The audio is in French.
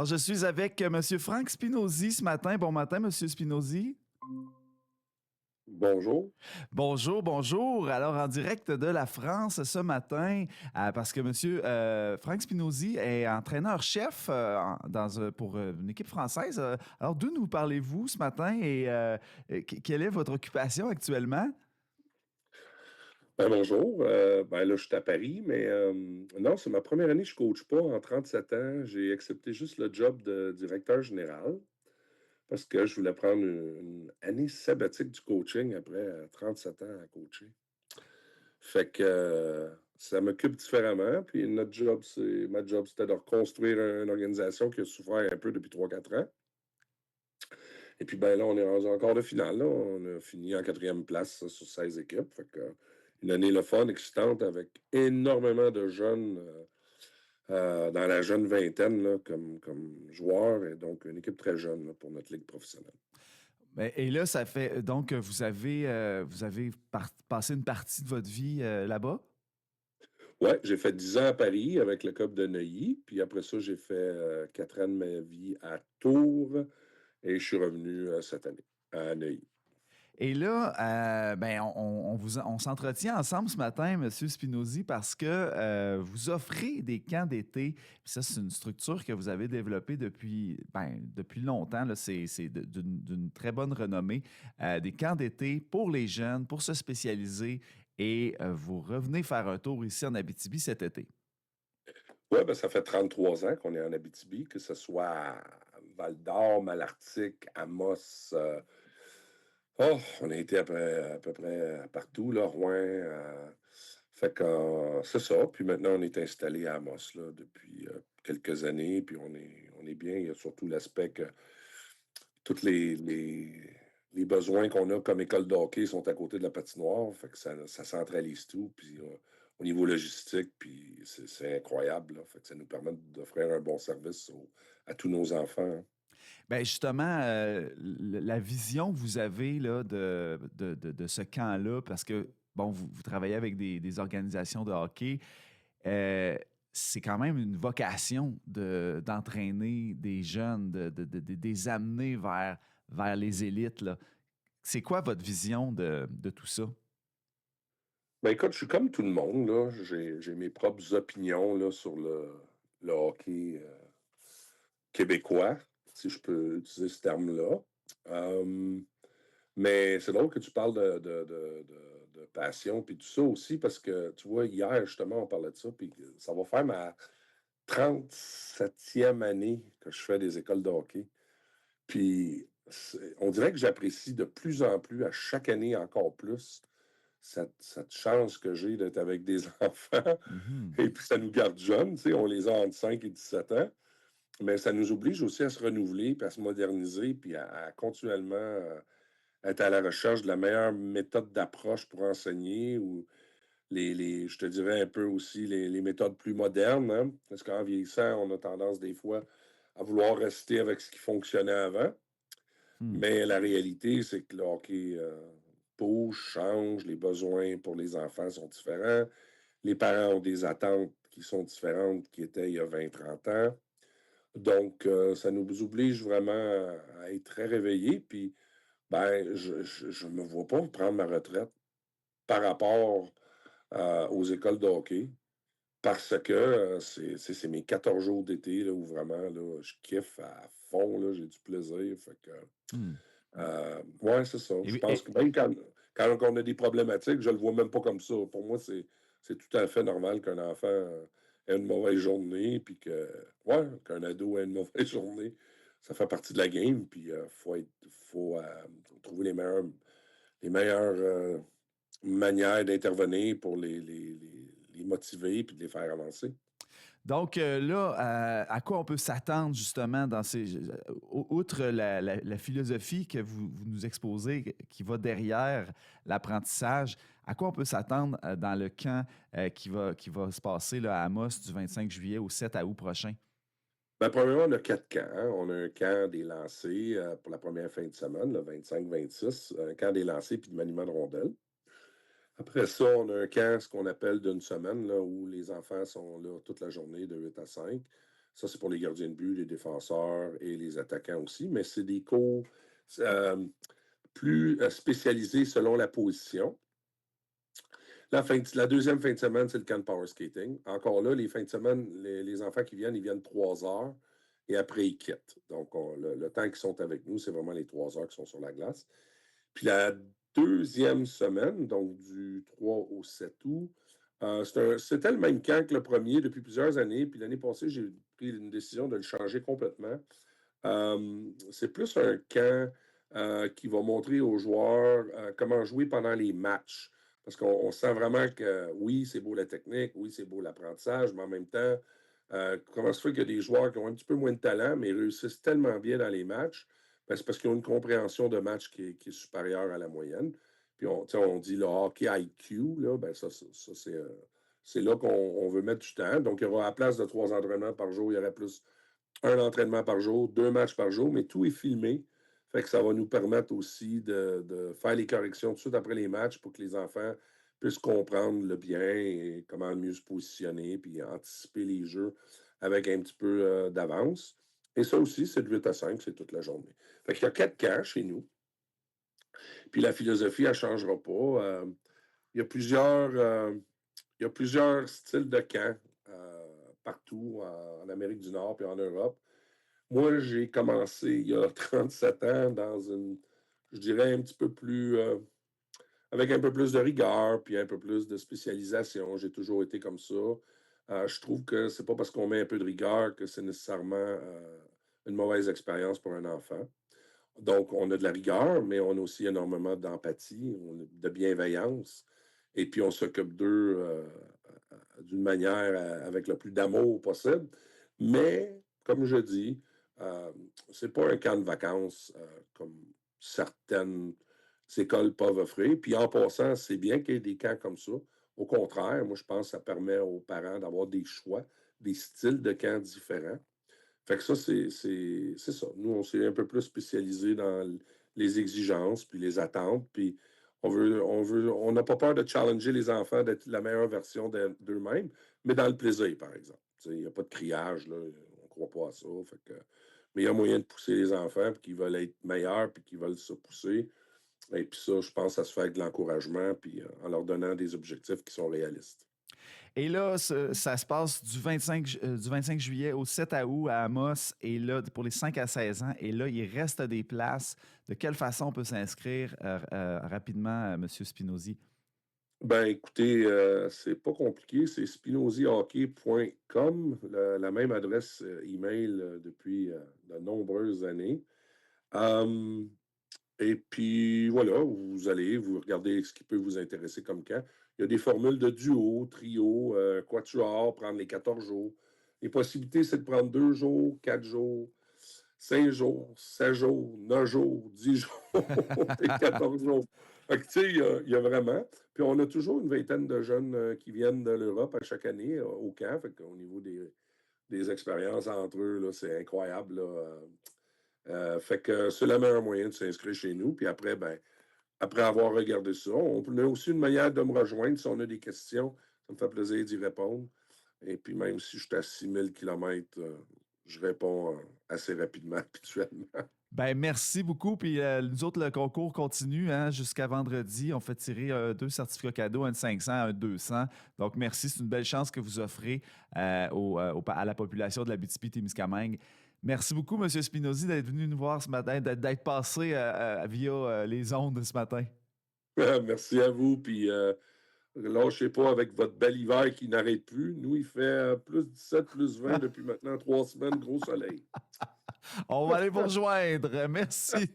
Alors, je suis avec M. Franck Spinozzi ce matin. Bon matin, M. Spinozzi. Bonjour. Bonjour, bonjour. Alors, en direct de la France ce matin, parce que M. Franck Spinozzi est entraîneur-chef pour une équipe française. Alors, d'où nous parlez-vous ce matin et quelle est votre occupation actuellement? Bonjour. Là, je suis à Paris, mais non, c'est ma première année, je ne coach pas en 37 ans. J'ai accepté juste le job de directeur général parce que je voulais prendre une année sabbatique du coaching après 37 ans à coacher. Fait que ça m'occupe différemment. Puis ma job, c'était de reconstruire une organisation qui a souffert un peu depuis 3-4 ans. Et puis ben là, on est rendu encore de finale. Là. On a fini en quatrième place sur 16 équipes. Fait que, une année le fun, excitante, avec énormément de jeunes dans la jeune vingtaine là, comme joueurs. Et donc, une équipe très jeune là, pour notre ligue professionnelle. Et là, ça fait donc vous avez passé une partie de votre vie là-bas? Ouais, j'ai fait 10 ans à Paris avec le COP de Neuilly. Puis après ça, j'ai fait 4 ans de ma vie à Tours. Et je suis revenu cette année à Neuilly. Et là, on s'entretient ensemble ce matin, M. Spinozzi, parce que vous offrez des camps d'été. Puis ça, c'est une structure que vous avez développée depuis longtemps. Là. C'est d'une très bonne renommée. Des camps d'été pour les jeunes, pour se spécialiser. Et vous revenez faire un tour ici en Abitibi cet été. Oui, ben, ça fait 33 ans qu'on est en Abitibi, que ce soit à Val-d'Or, Malartic, Amos. On a été à peu près partout, là, Rouen. Fait que c'est ça. Puis maintenant, on est installé à Amos là, depuis quelques années. Puis on est bien. Il y a surtout l'aspect que tous les besoins qu'on a comme école de hockey sont à côté de la patinoire. Fait que ça centralise tout. Puis au niveau logistique, puis c'est incroyable. Là. Fait que ça nous permet d'offrir un bon service à tous nos enfants. Hein. Bien, justement, la vision que vous avez là, de ce camp-là, parce que, bon, vous travaillez avec des organisations de hockey, euh, c'est quand même une vocation d'entraîner des jeunes, de les amener vers les élites, là. C'est quoi votre vision de tout ça? Ben écoute, je suis comme tout le monde, là. J'ai mes propres opinions là, sur le hockey québécois, si je peux utiliser ce terme-là. Euh, mais c'est drôle que tu parles de passion puis tout ça aussi, parce que tu vois, hier, justement, on parlait de ça, puis ça va faire ma 37e année que je fais des écoles de hockey. Puis on dirait que j'apprécie de plus en plus, à chaque année encore plus, cette chance que j'ai d'être avec des enfants. Mhm. Et puis ça nous garde jeunes, tu sais, on les a entre 5 et 17 ans. Mais ça nous oblige aussi à se renouveler, puis à se moderniser, puis à continuellement être à la recherche de la meilleure méthode d'approche pour enseigner, ou je te dirais un peu aussi les méthodes plus modernes. Hein? Parce qu'en vieillissant, on a tendance des fois à vouloir rester avec ce qui fonctionnait avant. Hmm. Mais la réalité, c'est que le hockey bouge, change, les besoins pour les enfants sont différents. Les parents ont des attentes qui sont différentes qui étaient il y a 20-30 ans. Donc, ça nous oblige vraiment à être très réveillés. Puis, ben, je ne me vois pas prendre ma retraite par rapport aux écoles de hockey parce que c'est mes 14 jours d'été là, où vraiment là, je kiffe à fond, là, j'ai du plaisir. Fait que, Hmm. ouais, c'est ça. Je Et, pense que et- même quand on a des problématiques, je le vois même pas comme ça. Pour moi, c'est tout à fait normal qu'un enfant ait une mauvaise journée, puis ouais, qu'un ado ait une mauvaise journée. Ça fait partie de la game, puis il faut trouver les meilleures manières d'intervenir pour les motiver puis de les faire avancer. Donc là, à quoi on peut s'attendre justement outre la philosophie que vous nous exposez, qui va derrière l'apprentissage, à quoi on peut s'attendre dans le camp qui va se passer là, à Amos du 25 juillet au 7 août prochain? Ben, premièrement, on a 4 camps. Hein. On a un camp des lancers pour la première fin de semaine, le 25-26, un camp des lancers puis de maniement de rondelles. Après ça, on a un camp, ce qu'on appelle d'une semaine, là, où les enfants sont là toute la journée de 8 à 5. Ça, c'est pour les gardiens de but, les défenseur et les attaquants aussi, mais c'est des cours plus spécialisés selon la position. La deuxième fin de semaine, c'est le camp de power skating. Encore là, les fins de semaine, les enfants qui viennent, ils viennent 3 heures et après, ils quittent. Donc, le temps qu'ils sont avec nous, c'est vraiment les 3 heures qui sont sur la glace. Puis la deuxième semaine, donc du 3 au 7 août, c'était le même camp que le premier depuis plusieurs années. Puis l'année passée, j'ai pris une décision de le changer complètement. C'est plus un camp qui va montrer aux joueurs comment jouer pendant les matchs. Parce qu'on sent vraiment que oui, c'est beau la technique, oui, c'est beau l'apprentissage, mais en même temps, comment se fait qu'il y a des joueurs qui ont un petit peu moins de talent, mais réussissent tellement bien dans les matchs? Ben, c'est parce qu'ils ont une compréhension de match qui est supérieure à la moyenne. Puis on dit le hockey IQ, là, ben c'est là qu'on veut mettre du temps. Donc, il y aura à la place de 3 entraînements par jour, il y aurait plus un entraînement par jour, 2 matchs par jour, mais tout est filmé. Fait que ça va nous permettre aussi de faire les corrections tout de suite après les matchs pour que les enfants puissent comprendre le bien et comment mieux se positionner, puis anticiper les jeux avec un petit peu d'avance. Et ça aussi, c'est de 8 à 5, c'est toute la journée. Fait qu'il y a 4 camps chez nous. Puis la philosophie, elle ne changera pas. Il y a plusieurs, il y a plusieurs styles de camps partout en Amérique du Nord et en Europe. Moi, j'ai commencé il y a 37 ans dans je dirais, un petit peu plus, avec un peu plus de rigueur, puis un peu plus de spécialisation. J'ai toujours été comme ça. Je trouve que c'est pas parce qu'on met un peu de rigueur que c'est nécessairement une mauvaise expérience pour un enfant. Donc, on a de la rigueur, mais on a aussi énormément d'empathie, de bienveillance. Et puis, on s'occupe d'eux d'une manière avec le plus d'amour possible. Mais, comme je dis, c'est pas un camp de vacances comme certaines écoles peuvent offrir. Puis, en passant, c'est bien qu'il y ait des camps comme ça. Au contraire, moi, je pense que ça permet aux parents d'avoir des choix, des styles de camps différents. Fait que ça, c'est ça. Nous, on s'est un peu plus spécialisé dans les exigences puis les attentes. Puis on n'a pas peur de challenger les enfants d'être la meilleure version d'eux-mêmes, mais dans le plaisir, par exemple. Il n'y a pas de criage, là. On ne croit pas à ça. Fait que, mais il y a moyen de pousser les enfants puis qui veulent être meilleurs puis qui veulent se pousser. Et puis ça, je pense, ça se fait avec de l'encouragement puis en leur donnant des objectifs qui sont réalistes. Et là, ça se passe du 25 juillet au 7 août à Amos, et là, pour les 5 à 16 ans. Et là, il reste des places. De quelle façon on peut s'inscrire rapidement, M. Spinozzi? Ben, écoutez, c'est pas compliqué, c'est spinozihockey.com, la même adresse email depuis de nombreuses années. Et puis voilà, vous allez, vous regardez ce qui peut vous intéresser comme camp. Il y a des formules de duo, trio, quatuor, prendre les 14 jours. Les possibilités, c'est de prendre 2 jours, 4 jours, 5 jours, 7 jours, 9 jours, 10 jours et 14 jours. Fait que, tu sais, il y a vraiment. Puis on a toujours une vingtaine de jeunes qui viennent de l'Europe à chaque année au camp. Fait qu'au niveau des expériences entre eux, là, c'est incroyable. Là. Fait que c'est le meilleur moyen de s'inscrire chez nous. Puis après, ben, après avoir regardé ça, on a aussi une manière de me rejoindre si on a des questions. Ça me fait plaisir d'y répondre. Et puis même si je suis à 6000 km, je réponds assez rapidement habituellement. Ben, merci beaucoup. Puis nous autres, le concours continue jusqu'à vendredi. On fait tirer 2 certificats cadeaux, un de 500, un de 200. Donc, merci. C'est une belle chance que vous offrez à la population de la Abitibi-Témiscamingue. Merci beaucoup, M. Spinozzi, d'être venu nous voir ce matin, d'être passé via les ondes ce matin. Merci à vous. Puis lâchez pas avec votre bel hiver qui n'arrête plus. Nous, il fait plus 17, plus 20 depuis maintenant 3 semaines, gros soleil. On va aller vous rejoindre. Merci.